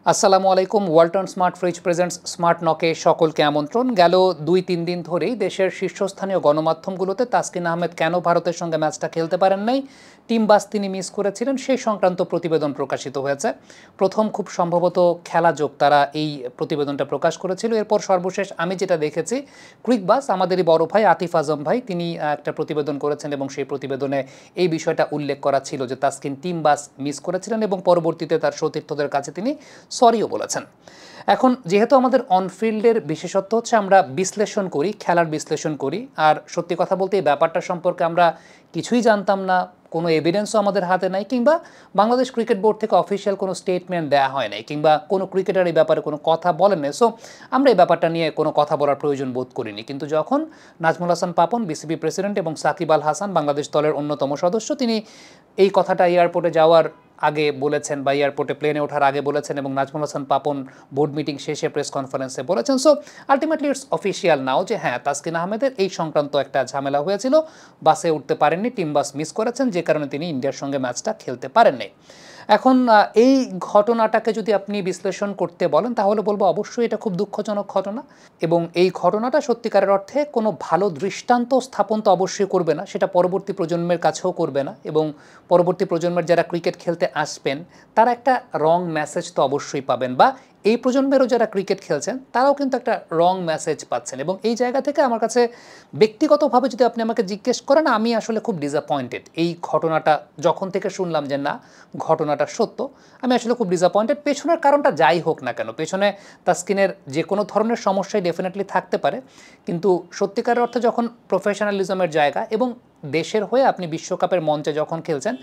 আসসালামু আলাইকুম। Walton smart fridge presents smart নকে সকলকে আমন্ত্রণ। গেল ২-৩ দিন ধরেই দেশের শীর্ষস্থানীয় গণমাধ্যমগুলোতে তাসকিন আহমেদ কেন ভারতের সঙ্গে ম্যাচটা খেলতে পারেন নাই, টিম বাস তিনি মিস করেছিলেন, সেই সংক্রান্ত প্রতিবেদন প্রকাশিত হয়েছে। প্রথম খুব সম্ভবত খেলা যোগ তারা এই প্রতিবেদনটা প্রকাশ করেছিল। এরপর সর্বশেষ আমি যেটা দেখেছি, ক্রিক বাস আমাদেরই বড় ভাই আতিফ আজম ভাই তিনি একটা প্রতিবেদন করেছেন এবং সেই প্রতিবেদনে এই বিষয়টা উল্লেখ করা ছিল যে তাসকিন টিম বাস মিস করেছিলেন এবং পরবর্তীতে তার সতীর্থদের কাছে তিনি সরিও বলেছেন। এখন যেহেতু আমাদের অনফিল্ডের বিশেষত্ব হচ্ছে আমরা বিশ্লেষণ করি, খেলার বিশ্লেষণ করি, আর সত্যি কথা বলতে এই ব্যাপারটা সম্পর্কে আমরা কিছুই জানতাম না, কোনো এভিডেন্সও আমাদের হাতে নাই, কিংবা বাংলাদেশ ক্রিকেট বোর্ড থেকে অফিসিয়াল কোনো স্টেটমেন্ট দেওয়া হয় নাই, কিংবা কোনো ক্রিকেটার এই ব্যাপারে কোনো কথা বলেন নাই। সো আমরা এই ব্যাপারটা নিয়ে কোনো কথা বলার প্রয়োজন বোধ করিনি। কিন্তু যখন নাজমুল হাসান পাপন বিসিবি প্রেসিডেন্ট এবং সাকিব আল হাসান বাংলাদেশ দলের অন্যতম সদস্য তিনি এই কথাটা এয়ারপোর্টে যাওয়ার আগে বলেছেন বা এয়ারপোর্টে প্লেনে ওঠার আগে বলেছেন এবং নাজমুল হাসান পাপন বোর্ড মিটিং শেষে প্রেস কনফারেন্সে বলেছেন। সো আলটিমেটলি ইটস অফিসিয়াল নাও যে হ্যাঁ, তাসকিন আহমেদের এই সংক্রান্ত একটা ঝামেলা হয়েছিল, বাসে উঠতে পারেননি, টিম বাস মিস করেছেন, যে কারণে তিনি ইন্ডিয়ার সঙ্গে ম্যাচটা খেলতে পারেননি। এখন এই ঘটনাটাকে যদি আপনি বিশ্লেষণ করতে বলেন তাহলে বলবো অবশ্যই এটা খুব দুঃখজনক ঘটনা এবং এই ঘটনাটা সত্যিকারের অর্থে কোনো ভালো দৃষ্টান্ত স্থাপন তো অবশ্যই করবে না, সেটা পরবর্তী প্রজন্মের কাছেও করবে না এবং পরবর্তী প্রজন্মের যারা ক্রিকেট খেলতে আসবেন তারা একটা রং মেসেজ তো অবশ্যই পাবেন, বা এই প্রজন্মেরও যারা ক্রিকেট খেলছেন তারাও কিন্তু একটা রং মেসেজ পাচ্ছেন। এবং এই জায়গা থেকে আমার কাছে ব্যক্তিগতভাবে যদি আপনি আমাকে জিজ্ঞেস করেন, আমি আসলে খুব ডিসঅ্যাপয়েন্টেড এই ঘটনাটা যখন থেকে শুনলাম যে না ঘটনাটা সত্য, আমি আসলে খুব ডিসঅ্যাপয়েন্টেড। পেছনের কারণটা যাই হোক না কেন, পেছনে তাসকিনের যে কোনো ধরনের সমস্যাই ডেফিনেটলি থাকতে পারে, কিন্তু সত্যিকারের অর্থে যখন প্রফেশনালিজমের জায়গা এবং দেশের হয়ে আপনি বিশ্বকাপের মঞ্চে যখন খেলছেন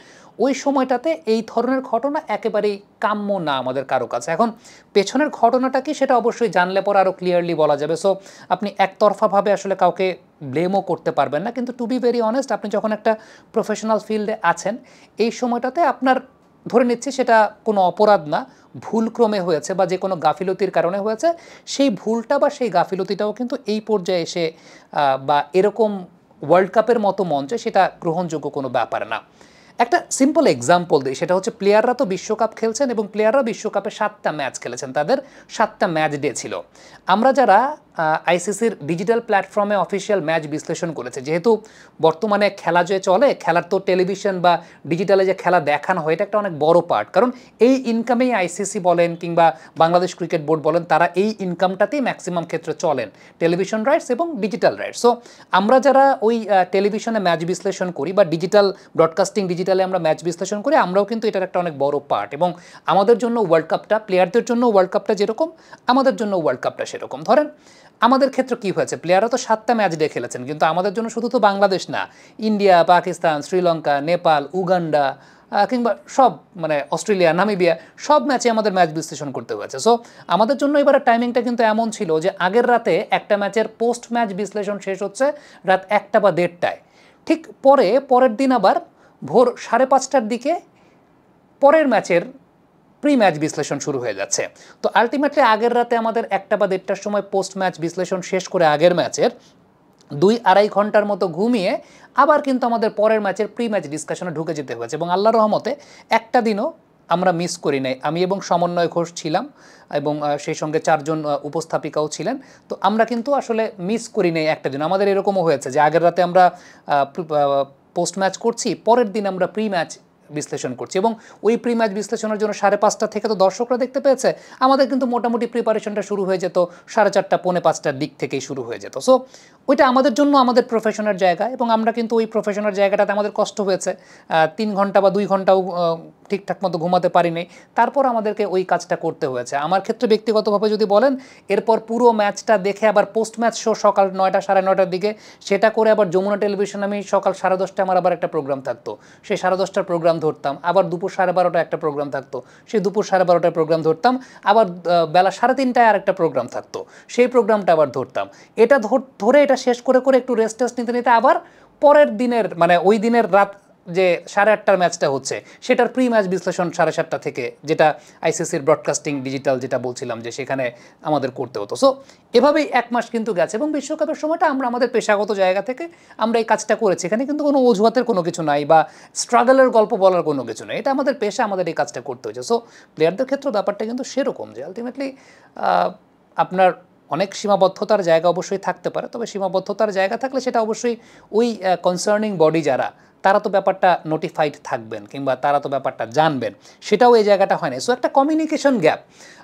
ওই সময়টাতে এই ধরনের ঘটনা একেবারেই কাম্য না আমাদের কারো কাছে। এখন পেছনের ঘটনাটা কি সেটা অবশ্যই জানলে পর আরও ক্লিয়ারলি বলা যাবে। সো আপনি একতরফাভাবে আসলে কাউকে ব্লেমও করতে পারবেন না, কিন্তু টু বি ভেরি অনেস্ট আপনি যখন একটা প্রফেশনাল ফিল্ডে আছেন এই সময়টাতে আপনার ধরে নিচ্ছি সেটা কোনো অপরাধ না, ভুলক্রমে হয়েছে বা যে কোনো গাফিলতির কারণে হয়েছে, সেই ভুলটা বা সেই গাফিলতিটাও কিন্তু এই পর্যায়ে এসে বা এরকম ওয়ার্ল্ড কাপের মতো মঞ্চে সেটা গ্রহণযোগ্য কোনো ব্যাপার না। একটা সিম্পল এক্সাম্পল দিই, সেটা হচ্ছে প্লেয়াররা তো বিশ্বকাপ খেলছেন এবং প্লেয়াররা বিশ্বকাপে 7টা ম্যাচ খেলেছেন, তাদের 7টা ম্যাচ ডে ছিল। আমরা যারা আইসিসির ডিজিটাল প্ল্যাটফর্মে অফিসিয়াল ম্যাচ বিশ্লেষণ করেছে, যেহেতু বর্তমানে খেলা যে চলে, খেলার তো টেলিভিশন বা ডিজিটালে যে খেলা দেখানো হয় এটা একটা অনেক বড় পার্ট, কারণ এই ইনকামেই আইসিসি বলেন কিংবা বাংলাদেশ ক্রিকেট বোর্ড বলেন তারা এই ইনকামটাতেই ম্যাক্সিমাম ক্ষেত্রে চলেন, টেলিভিশন রাইটস এবং ডিজিটাল রাইটস। সো আমরা যারা ওই টেলিভিশনে ম্যাচ বিশ্লেষণ করি বা ডিজিটাল ব্রডকাস্টিং ডিজিটালে আমরা ম্যাচ বিশ্লেষণ করি, আমরাও কিন্তু এটার একটা অনেক বড় পার্ট। এবং আমাদের জন্য ওয়ার্ল্ড কাপটা, প্লেয়ারদের জন্য ওয়ার্ল্ড কাপটা যেরকম আমাদের জন্য ওয়ার্ল্ড কাপটা সেরকম। ধরেন আমাদের ক্ষেত্রে কী হয়েছে, প্লেয়াররা তো 7টা ম্যাচ ডে খেলেছেন, কিন্তু আমাদের জন্য শুধু তো বাংলাদেশ না, ইন্ডিয়া, পাকিস্তান, শ্রীলঙ্কা, নেপাল, উগান্ডা কিংবা সব মানে অস্ট্রেলিয়া, নামিবিয়া সব ম্যাচে আমাদের ম্যাচ বিশ্লেষণ করতে হয়েছে। সো আমাদের জন্য এবারে টাইমিংটা কিন্তু এমন ছিল যে আগের রাতে একটা ম্যাচের পোস্ট ম্যাচ বিশ্লেষণ শেষ হচ্ছে রাত 1টা বা 1:30টায়, ঠিক পরের দিন আবার ভোর 5:30টার দিকে পরের ম্যাচের প্রি ম্যাচ বিশ্লেষণ শুরু হয়ে যাচ্ছে। তো আলটিমেটলি আগের রাতে আমাদের 1টা বা 1:30টার সময় পোস্ট ম্যাচ বিশ্লেষণ শেষ করে আগের ম্যাচের 2-2.5 ঘন্টার মতো ঘুমিয়ে আবার কিন্তু আমাদের পরের ম্যাচের প্রি ম্যাচ ডিসকাশনে ঢুকে যেতে হয়েছে। এবং আল্লাহর রহমতে একটা দিনও আমরা মিস করি নাই। আমি এবং সমন্বয় ঘোষ ছিলাম এবং সেই সঙ্গে 4 জন উপস্থাপিকাও ছিলেন। তো আমরা কিন্তু আসলে মিস করি নাই একটা দিন। আমাদের এরকমও হয়েছে যে আগের রাতে আমরা পোস্ট ম্যাচ করছি, পরের দিন আমরা প্রি ম্যাচ বিশ্লেষণ করছি এবং ওই প্রি ম্যাচ বিশ্লেষণের জন্য 5:30টা থেকে তো দর্শকরা দেখতে পেয়েছে, আমাদের কিন্তু মোটামুটি প্রিপারেশনটা শুরু হয়ে যেত 4:30 পৌনে 5টার দিক থেকেই শুরু হয়ে যেত। সো ওইটা আমাদের জন্য আমাদের প্রফেশনের জায়গা এবং আমরা কিন্তু ওই প্রফেশনের জায়গাটাতে আমাদের কষ্ট হয়েছে, 3 ঘন্টা বা 2 ঘন্টাও ঠিকঠাক মতো ঘুমাতে পারিনি, তারপর আমাদেরকে ওই কাজটা করতে হয়েছে। আমার ক্ষেত্রে ব্যক্তিগতভাবে যদি বলেন, এরপর পুরো ম্যাচটা দেখে আবার পোস্ট ম্যাচ শো সকাল 9টা 9:30টার দিকে সেটা করে আবার যমুনা টেলিভিশন আমি সকাল 10:30টায় আমার আবার একটা প্রোগ্রাম থাকতো, সেই 10:30টার প্রোগ্রাম ধরতাম, আবার দুপুর 12:30টায় একটা প্রোগ্রাম থাকতো, সেই দুপুর 12:30টায় প্রোগ্রাম ধরতাম, আবার বেলা 3:30টায় আর একটা প্রোগ্রাম থাকতো, সেই প্রোগ্রামটা আবার ধরতাম। এটা ধরে এটা শেষ করে একটু রেস্ট নিতে নিতে আবার পরের দিনের মানে ওই দিনের রাত যে 8:30টার ম্যাচটা হচ্ছে সেটার প্রি ম্যাচ বিশ্লেষণ 7:30 থেকে, যেটা আইসিসির ব্রডকাস্টিং ডিজিটাল যেটা বলছিলাম যে সেখানে আমাদের করতে হতো। সো এভাবেই 1 মাস কিন্তু গেছে এবং বিশ্বকাপের সময়টা আমরা আমাদের পেশাগত জায়গা থেকে আমরা এই কাজটা করেছি। এখানে কিন্তু কোনো অজুহাতের কোনো কিছু নাই বা স্ট্রাগলের গল্প বলার কোনো কিছু নেই, এটা আমাদের পেশা, আমাদের এই কাজটা করতে হয়েছে। সো প্লেয়ারদের ক্ষেত্রে ব্যাপারটা কিন্তু সেরকম যে আলটিমেটলি আপনার অনেক সীমাবদ্ধতার জায়গা অবশ্যই থাকতে পারে, তবে সীমাবদ্ধতার জায়গা থাকলে সেটা অবশ্যই ওই কনসার্নিং বডি যারা, তারা তো ব্যাপারটা নোটিফাইড থাকবেন কিংবা তারা তো ব্যাপারটা জানবেন, সেটাও এই জায়গাটা হয় না। সো একটা কমিউনিকেশন গ্যাপ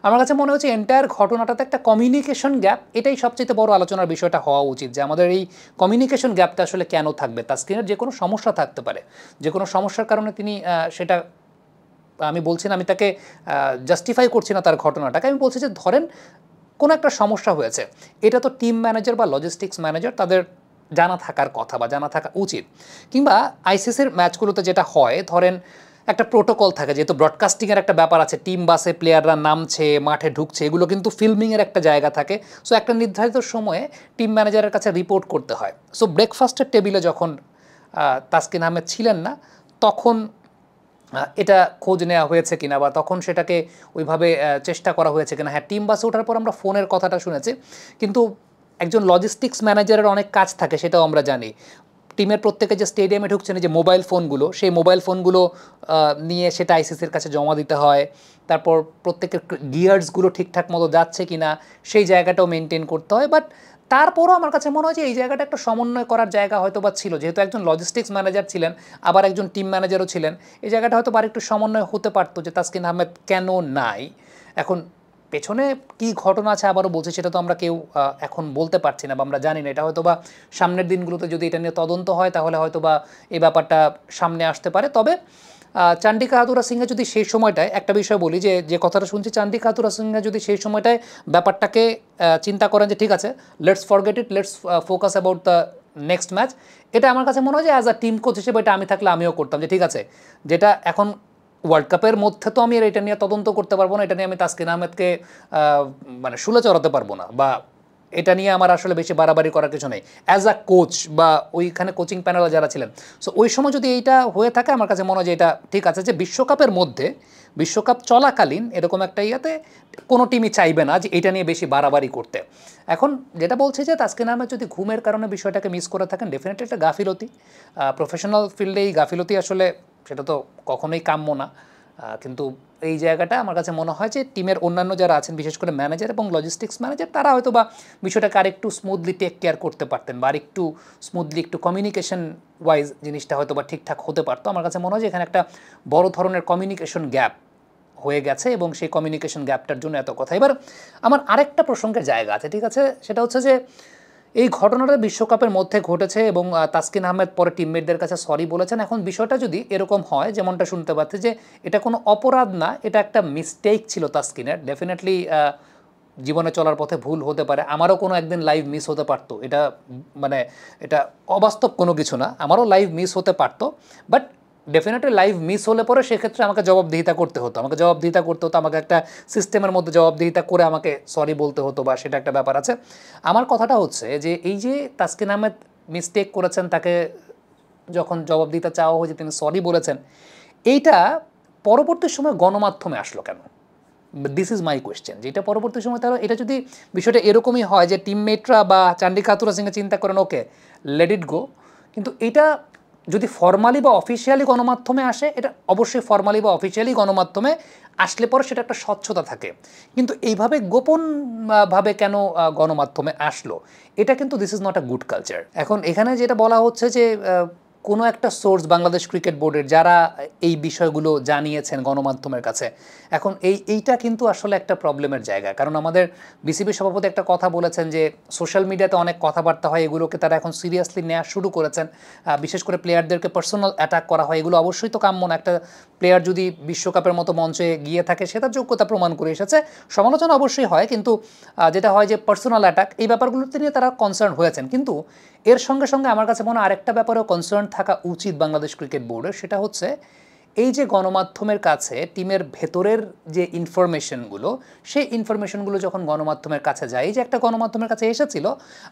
আমার কাছে মনে হচ্ছে এন্টায়ার ঘটনাটাতে একটা কমিউনিকেশন গ্যাপ, এটাই সবচেয়ে বড় আলোচনার বিষয়টা হওয়া উচিত যে আমাদের এই কমিউনিকেশন গ্যাপটা আসলে কেন থাকবে। তাসকিনের যে কোনো সমস্যা থাকতে পারে, যে কোনো সমস্যার কারণে তিনি সেটা, আমি বলছি না, আমি তাকে জাস্টিফাই করছি না তার ঘটনাটাকে, আমি বলছি যে ধরেন কোনো একটা সমস্যা হয়েছে, এটা তো টিম ম্যানেজার বা লজিস্টিক্স ম্যানেজার তাদের জানা থাকার কথা বা জানা থাকা উচিত। কিংবা আইসিসির ম্যাচগুলোতে যেটা হয়, ধরেন একটা প্রোটোকল থাকে, যেহেতু ব্রডকাস্টিংয়ের একটা ব্যাপার আছে, টিম বাসে প্লেয়াররা নামছে, মাঠে ঢুকছে, এগুলো কিন্তু ফিল্মিংয়ের একটা জায়গা থাকে। সো একটা নির্ধারিত সময়ে টিম ম্যানেজারের কাছে রিপোর্ট করতে হয়। সো ব্রেকফাস্টের টেবিলে যখন তাসকিন আহমেদ ছিলেন না, তখন এটা খোঁজ নেওয়া হয়েছে কিনা বা তখন সেটাকে ওইভাবে চেষ্টা করা হয়েছে কিনা। হ্যাঁ, টিম বাসে ওঠার পর আমরা ফোনের কথাটা শুনেছি, কিন্তু একজন লজিস্টিক্স ম্যানেজারের অনেক কাজ থাকে, সেটাও আমরা জানি। টিমের প্রত্যেকে যে স্টেডিয়ামে ঢুকছেন, যে মোবাইল ফোনগুলো, সেই মোবাইল ফোনগুলো নিয়ে সেটা আইসিসির কাছে জমা দিতে হয়। তারপর প্রত্যেকের গিয়ার্সগুলো ঠিকঠাক মতো যাচ্ছে কিনা সেই জায়গাটাও মেনটেন করতে হয়। বাট তারপরও আমার কাছে মনে হয় যে এই জায়গাটা একটা সমন্বয় করার জায়গা হয়তো বা ছিল, যেহেতু একজন লজিস্টিক্স ম্যানেজার ছিলেন আবার একজন টিম ম্যানেজারও ছিলেন, এই জায়গাটা হয়তো আর একটু সমন্বয় হতে পারতো যে তাসকিন আহমেদ কেন নাই। এখন পেছনে কী ঘটনা আছে আবারও বলছি, সেটা তো আমরা কেউ এখন বলতে পারছি না বা আমরা জানি না। এটা হয়তো বা সামনের দিনগুলোতে যদি এটা নিয়ে তদন্ত হয় তাহলে হয়তো বা এই ব্যাপারটা সামনে আসতে পারে। তবে চান্ডিকা হাতুরা সিংহে যদি সেই সময়টায়, একটা বিষয় বলি যে কথাটা শুনছি, চান্ডিকা হাতুরা সিংহে যদি সেই সময়টায় ব্যাপারটাকে চিন্তা করেন যে ঠিক আছে, let's forget it, let's focus about the next match, এটা আমার কাছে মনে হয় যে অ্যাজ আ টিম কোচ হিসেবে এটা আমি থাকলে আমিও করতাম। যে ঠিক আছে, যেটা এখন ওয়ার্ল্ড কাপের মধ্যে তো আমি এটা নিয়ে তদন্ত করতে পারবো না, এটা নিয়ে আমি তাসকিন আহমেদকে মানে শুলে চড়াতে পারবো না, বা এটা নিয়ে আমার আসলে বেশি বাড়াবাড়ি করার কিছু নেই অ্যাজ আ কোচ বা ওইখানে কোচিং প্যানেলে যারা ছিলেন। সো ওই সময় যদি এইটা হয়ে থাকে, আমার কাছে মনে হয় যে এটা ঠিক আছে, যে বিশ্বকাপের মধ্যে, বিশ্বকাপ চলাকালীন এরকম একটা ইয়াতে কোনো টিমই চাইবে না যে এটা নিয়ে বেশি বাড়াবাড়ি করতে। এখন যেটা বলছি যে তাসকিন আহমেদ যদি ঘুমের কারণে বিষয়টাকে মিস করে থাকেন, ডেফিনেটলি একটা গাফিলতি, প্রফেশনাল ফিল্ডে এই গাফিলতি আসলে সেটা তো কখনোই কাম্য না। কিন্তু এই জায়গাটা আমার কাছে মনে হয় যে টিমের অন্যান্য যারা আছেন, বিশেষ করে ম্যানেজার এবং লজিস্টিক্স ম্যানেজার, তারা হয়তো বা বিষয়টাকে আরেকটু স্মুথলি টেক কেয়ার করতে পারতেন বা আরেকটু স্মুথলি, একটু কমিউনিকেশন ওয়াইজ জিনিসটা হয়তো বা ঠিকঠাক হতে পারতো। আমার কাছে মনে হয় যে এখানে একটা বড় ধরনের কমিউনিকেশন গ্যাপ হয়ে গেছে এবং সেই কমিউনিকেশন গ্যাপটার জন্য এত কথা। এবার আমার আরেকটা প্রসঙ্গের জায়গা আছে, ঠিক আছে, সেটা হচ্ছে যে এই ঘটনাটা বিশ্বকাপের মধ্যে ঘটেছে এবং তাসকিন আহমেদ পরে টিমমেটদের কাছে সরি বলেছেন। এখন বিষয়টা যদি এরকম হয়, যেমনটা শুনতে পাচ্ছি যে এটা কোনো অপরাধ না, এটা একটা মিস্টেক ছিল তাসকিনের, ডেফিনেটলি জীবনে চলার পথে ভুল হতে পারে, আমারও কোনো একদিন লাইভ মিস হতে পারতো, এটা মানে এটা অবাস্তব কোনো কিছু না, আমারও লাইভ মিস হতে পারতো। বাট ডেফিনেটলি লাইভ মিস হলে পরে সেক্ষেত্রে আমাকে জবাবদিহিতা করতে হতো, আমাকে একটা সিস্টেমের মধ্যে জবাবদিহিতা করে আমাকে সরি বলতে হতো, বা সেটা একটা ব্যাপার আছে। আমার কথাটা হচ্ছে যে এই যে তাসকিন আহমেদ মিস্টেক করেছেন, তাকে যখন জবাবদিহিতা চাওয়া হয়েছে, তিনি সরি বলেছেন, এইটা পরবর্তী সময় গণমাধ্যমে আসলো কেন? দিস ইজ মাই কোয়েশ্চেন, যে এটা পরবর্তী সময় তাহলে এটা যদি বিষয়টা এরকমই হয় যে টিমমেটরা বা চান্ডিকা হাতুরা সিংহে চিন্তা করেন ওকে লেট ইট গো, কিন্তু এটা যদি ফর্মালি বা অফিসিয়ালি গণমাধ্যমে আসে, এটা অবশ্যই ফর্মালি বা অফিসিয়ালি গণমাধ্যমে আসলে পরে সেটা একটা স্বচ্ছতা থাকে, কিন্তু এইভাবে গোপনভাবে কেন গণমাধ্যমে আসলো, এটা কিন্তু this is not a good culture. এখন এখানে যেটা বলা হচ্ছে যে কোনো একটা সোর্স বাংলাদেশ ক্রিকেট বোর্ডের যারা এই বিষয়গুলো জানিয়েছেন গণমাধ্যমের কাছে, এখন এইটা কিন্তু আসলে একটা প্রবলেমের জায়গা। কারণ আমাদের বিসিবি সভাপতি একটা কথা বলেছেন যে সোশ্যাল মিডিয়াতে অনেক কথাবার্তা হয়, এগুলোকে তারা এখন সিরিয়াসলি নেওয়া শুরু করেছেন, বিশেষ করে প্লেয়ারদেরকে পার্সোনাল অ্যাটাক করা হয়, এগুলো অবশ্যই তো কাম্য না। একটা প্লেয়ার যদি বিশ্বকাপের মতো মঞ্চে গিয়ে থাকে, সে তার যোগ্যতা প্রমাণ করে এসেছে, সমালোচনা অবশ্যই হয়, কিন্তু যেটা হয় যে পার্সোনাল অ্যাটাক, এই ব্যাপারগুলোতে নিয়ে তারা কনসার্ন হয়েছেন। কিন্তু এর সঙ্গে সঙ্গে আমার কাছে মনে হয় আরেকটা ব্যাপারেও কনসার্ন থাকা উচিত বাংলাদেশ ক্রিকেট বোর্ডের, সেটা হচ্ছে এই যে গণমাধ্যমের কাছে টিমের ভেতরের যে ইনফরমেশনগুলো, সেই ইনফরমেশনগুলো যখন গণমাধ্যমের কাছে যায়, এই যে একটা গণমাধ্যমের কাছে এসেছিল,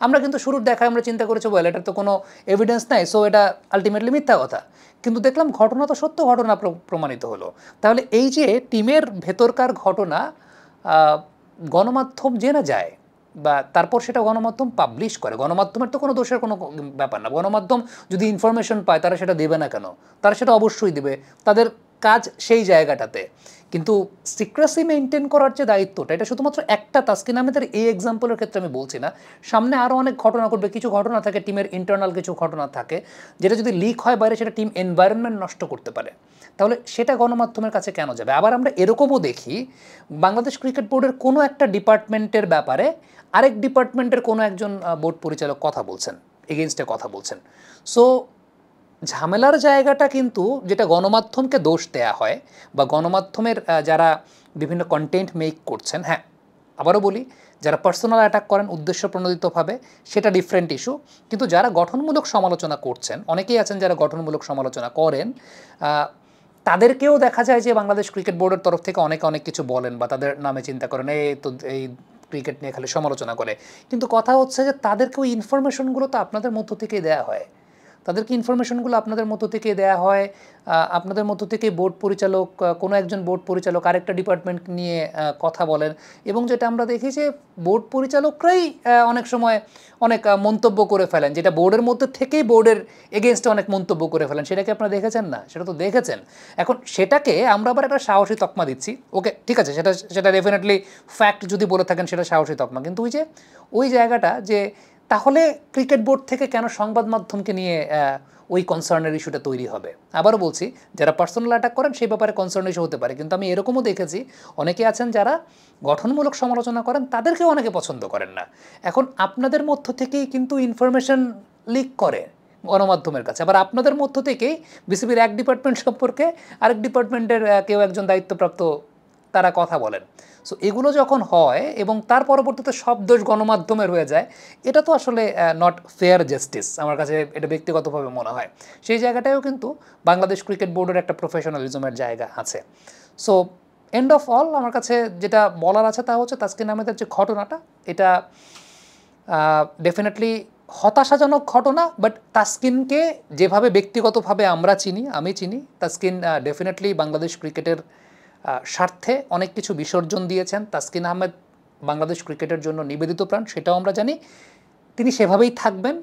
আমরা কিন্তু শুরুর দেখায় আমরা চিন্তা করেছি ওয়েল এটার তো কোনো এভিডেন্স নাই, সো এটা আলটিমেটলি মিথ্যা কথা। কিন্তু দেখলাম ঘটনা তো সত্য ঘটনা প্রমাণিত হলো। তাহলে এই যে টিমের ভেতরকার ঘটনা গণমাধ্যম জেনে যায় বা তারপর সেটা গণমাধ্যম পাবলিশ করে, গণমাধ্যমের তো কোনো দোষের কোনো ব্যাপার না। গণমাধ্যম যদি ইনফরমেশন পায় তারা সেটা দেবে না কেন? তারা সেটা অবশ্যই দেবে, তাদের কাজ সেই জায়গাটাতে। কিন্তু সিক্রেসি মেনটেন করার যে দায়িত্বটা, এটা শুধুমাত্র একটা তাসকিন আহমেদের এই এক্সাম্পলের ক্ষেত্রে আমি বলছি না, সামনে আরও অনেক ঘটনা ঘটবে। কিছু ঘটনা থাকে টিমের ইন্টারনাল, কিছু ঘটনা থাকে যেটা যদি লিক হয় বাইরে, সেটা টিম এনভায়রনমেন্ট নষ্ট করতে পারে। তাহলে সেটা গণমাধ্যমের কাছে কেন যাবে? আবার আমরা এরকমও দেখি বাংলাদেশ ক্রিকেট বোর্ডের কোনো একটা ডিপার্টমেন্টের ব্যাপারে আরেক ডিপার্টমেন্টের কোনো একজন বোর্ড পরিচালক কথা বলছেন, এগেনস্টে কথা বলছেন। সো ঝামেলার জায়গাটা কিন্তু যেটা গণমাধ্যমকে দোষ দেয়া হয় বা গণমাধ্যমের যারা বিভিন্ন কন্টেন্ট মেক করছেন, হ্যাঁ আবারও বলি, যারা পার্সোনাল অ্যাটাক করেন উদ্দেশ্য প্রণোদিতভাবে সেটা ডিফারেন্ট ইস্যু। কিন্তু যারা গঠনমূলক সমালোচনা করছেন, অনেকেই আছেন যারা গঠনমূলক সমালোচনা করেন, তাদেরকেও দেখা যায় যে বাংলাদেশ ক্রিকেট বোর্ডের তরফ থেকে অনেকে অনেক কিছু বলেন বা তাদের নামে চিন্তা করেন এই ক্রিকেট নিয়ে খালি সমালোচনা করে। কিন্তু কথা হচ্ছে যে তাদেরকে ওই ইনফরমেশনগুলো তো আপনাদের মধ্য থেকেই দেওয়া হয়, তাদেরকে ইনফরমেশনগুলো আপনাদের মধ্য থেকে দেওয়া হয়। আপনাদের মধ্য থেকে বোর্ড পরিচালক, কোনো একজন বোর্ড পরিচালক আরেকটা ডিপার্টমেন্ট নিয়ে কথা বলেন, এবং যেটা আমরা দেখি যে বোর্ড পরিচালকরাই অনেক সময় অনেক মন্তব্য করে ফেলেন, যেটা বোর্ডের মধ্যে থেকেই বোর্ডের এগেনস্টে অনেক মন্তব্য করে ফেলেন। সেটাকে আপনারা দেখেছেন না? সেটা তো দেখেছেন। এখন সেটাকে আমরা আবার একটা সাহসী তকমা দিচ্ছি, ওকে ঠিক আছে, সেটা ডেফিনেটলি ফ্যাক্ট যদি বলে থাকেন সেটা সাহসী তকমা। কিন্তু ওই জায়গাটা যে তাহলে ক্রিকেট বোর্ড থেকে কেন সংবাদ মাধ্যমকে নিয়ে ওই কনসার্নের ইস্যুটা তৈরি হবে? আবারও বলছি, যারা পার্সোনাল অ্যাটাক করেন সেই ব্যাপারে কনসার্ন ইস্যু হতে পারে, কিন্তু আমি এরকমও দেখেছি অনেকে আছেন যারা গঠনমূলক সমালোচনা করেন, তাদেরকেও অনেকে পছন্দ করেন না। এখন আপনাদের মধ্য থেকেই কিন্তু ইনফরমেশন লিক করে গণমাধ্যমের কাছে, আবার আপনাদের মধ্য থেকেই বিসিবির এক ডিপার্টমেন্ট সম্পর্কে আরেক ডিপার্টমেন্টের কেউ একজন দায়িত্বপ্রাপ্ত তারা কথা বলেন। সো এগুলো যখন হয় এবং তার পরবর্তীতে সব দোষ গণমাধ্যমের হয়ে যায়, এটা তো আসলে নট ফেয়ার জাস্টিস আমার কাছে, এটা ব্যক্তিগতভাবে মনে হয়। সেই জায়গাটায়ও কিন্তু বাংলাদেশ ক্রিকেট বোর্ডের একটা প্রফেশনালিজমের জায়গা আছে। সো এন্ড অফ অল আমার কাছে যেটা বলার আছে তা হচ্ছে তাসকিন আহমেদের যে ঘটনাটা, এটা ডেফিনেটলি হতাশাজনক ঘটনা, বাট তাসকিনকে যেভাবে ব্যক্তিগতভাবে আমরা চিনি, আমি চিনি, তাসকিন ডেফিনেটলি বাংলাদেশ ক্রিকেটের স্বার্থে অনেক কিছু বিসর্জন দিয়েছেন। তাসকিন আহমেদ বাংলাদেশ ক্রিকেটের জন্য নিবেদিত প্রাণ, সেটাও আমরা জানি। তিনি সেভাবেই থাকবেন,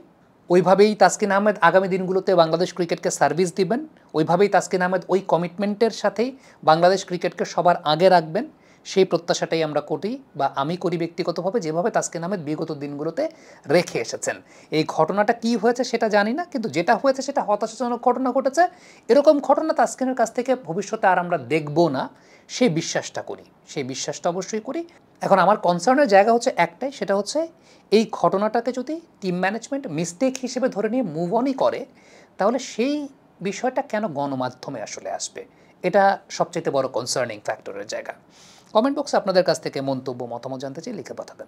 ওইভাবেই তাসকিন আহমেদ আগামী দিনগুলোতে বাংলাদেশ ক্রিকেটকে সার্ভিস দিবেন, ওইভাবেই তাসকিন আহমেদ ওই কমিটমেন্টের সাথেই বাংলাদেশ ক্রিকেটকে সবার আগে রাখবেন। সেই প্রত্যাশাটাই আমরা করি বা আমি করি ব্যক্তিগতভাবে, যেভাবে তাসকিন আহমেদ বিগত দিনগুলোতে রেখে এসেছেন। এই ঘটনাটা কি হয়েছে সেটা জানি না, কিন্তু যেটা হয়েছে সেটা হতাশাজনক ঘটনা ঘটেছে। এরকম ঘটনা তাসকিনের কাছ থেকে ভবিষ্যতে আর আমরা দেখব না, সেই বিশ্বাসটা করি, সেই বিষয়টা অবশ্যই করি। এখন আমার কনসার্নের জায়গা হচ্ছে একটাই, সেটা হচ্ছে এই ঘটনাটাকে যদি টিম ম্যানেজমেন্ট মিস্টেক হিসেবে ধরে নিয়ে মুভ অনই করে, তাহলে সেই বিষয়টা কেন গণমাধ্যমে আসলে আসবে? এটা সবচেয়ে বড় কনসার্নিং ফ্যাক্টরের জায়গা। কমেন্ট বক্সে আপনাদের কাছ থেকে মন্তব্য, মতামত জানতে চাই, লিখে পাঠাবেন।